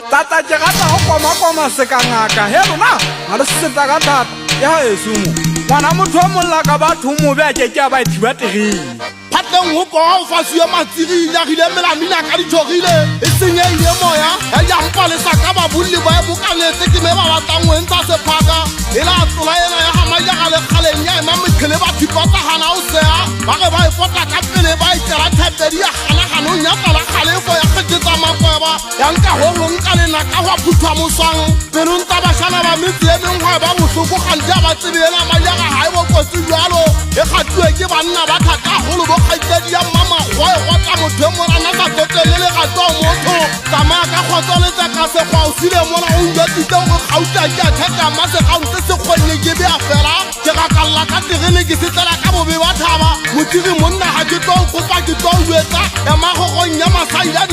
Tata ke rata go koma se ka ngaka he rona ga re seta ka thata ya esumo ngwana motho wa molla ka batho mo be a ke a ba thiba tegile Patleng ho ko o fasiwe matsiri ya rile melamina ka ditogile e senyeile moya ya mpa le saka ba bulli ba bukanetse ke me ba batlang ho ntsa sephaka ela tsola ena ya hamaya ga le khaleng ya ema mekele ba thipata hana o sea ba ge ba e pota ka pele ba itela thapedi ya hana hanong ya pala khalefo ya kgetsetsa makweba ya nka ho nka le na ka ho phutha mosang pelo ntsa ba shana ba metsi e mengwe ba bohloko kgantja ba tsebela maya ga hae bo kotsi jalo e kgatwe ke banna ba thata holo bo kgaitsedi ya mama go e go tla motho mo rana sa totelele ga twa motho tama ka khotsoletsa ka se kwa o sile mona o ngetsitse go gauta ke a thata ma se ga ntse se kgonne ke be a fela ke ga kalla ka tirene ke se tsela ka bobe ba thaba motiri monna ha ke tlo kopa ke tlo uetsa ya mago go nya masaila